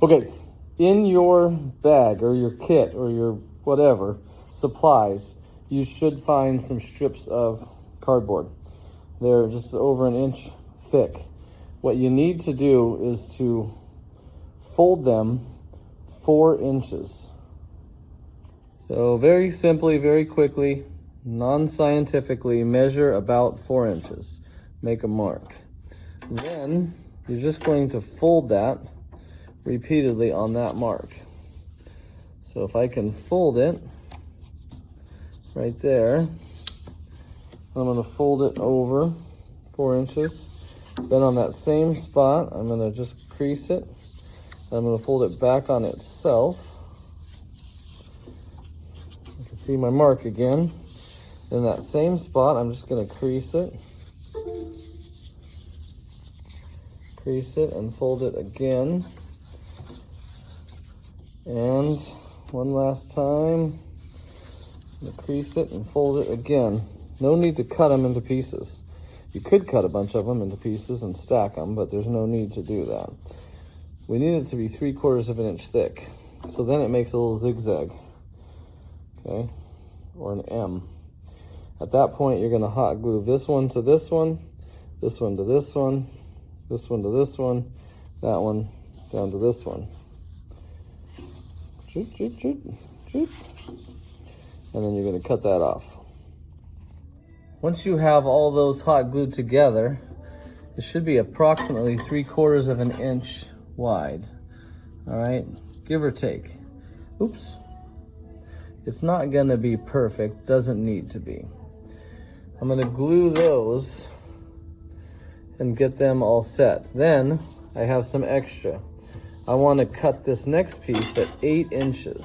Okay, in your bag or your kit or your whatever supplies, you should find some strips of cardboard. They're just over an inch thick. What you need to do is to fold them 4 inches. So very simply, very quickly, non-scientifically, measure about 4 inches. Make a mark. Then you're just going to fold that repeatedly on that mark. So if I can fold it right there, I'm going to fold it over 4 inches. Then on that same spot, I'm going to just crease it. I'm going to fold it back on itself. You can see my mark again. In that same spot, I'm just going to crease it and fold it again. And one last time, crease it and fold it again. No need to cut them into pieces. You could cut a bunch of them into pieces and stack them, but there's no need to do that. We need it to be 3/4 of an inch thick. So then it makes a little zigzag, okay, or an M. At that point, you're gonna hot glue this one to this one, this one to this one, this one to this one, that one down to this one. And then you're going to cut that off. Once you have all those hot glued together, it should be approximately 3/4 of an inch wide. All right, give or take. Oops. It's not going to be perfect, doesn't need to be. I'm going to glue those and get them all set. Then I have some extra. I want to cut this next piece at 8 inches.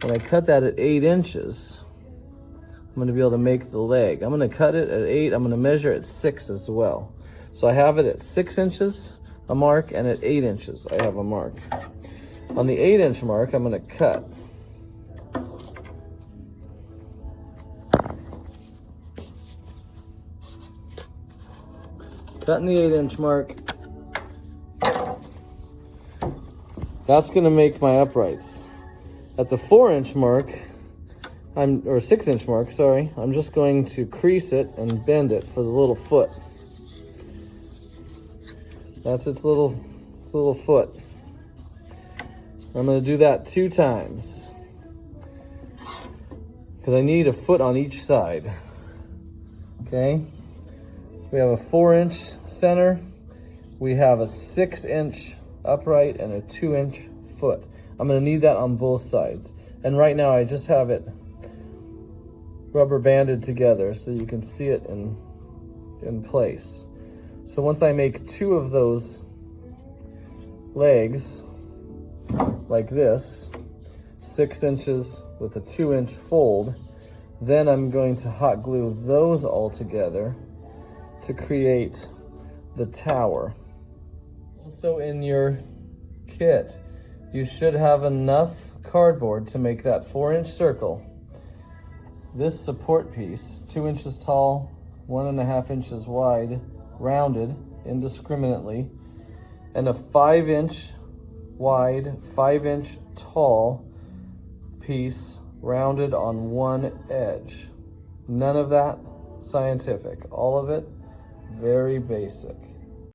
When I cut that at 8 inches, I'm going to be able to make the leg. I'm going to cut it at 8. I'm going to measure at 6 as well. So I have it at 6 inches, a mark, and at 8 inches, I have a mark. On the 8-inch mark, I'm going to cut. Cutting the 8-inch mark. That's going to make my uprights. At the 4-inch mark, or 6-inch mark, sorry, I'm just going to crease it and bend it for the little foot. That's its little foot. I'm going to do that 2 times because I need a foot on each side. Okay, we have a 4-inch center, we have a 6-inch upright, and a 2-inch foot. I'm going to need that on both sides. And right now I just have it rubber banded together so you can see it in place. So once I make 2 of those legs like this, 6 inches with a 2-inch fold, then I'm going to hot glue those all together to create the tower. Also in your kit, you should have enough cardboard to make that 4-inch circle. This support piece, 2 inches tall, 1.5 inches wide, rounded indiscriminately, and a 5-inch wide, 5-inch tall piece rounded on one edge. None of that scientific, all of it very basic.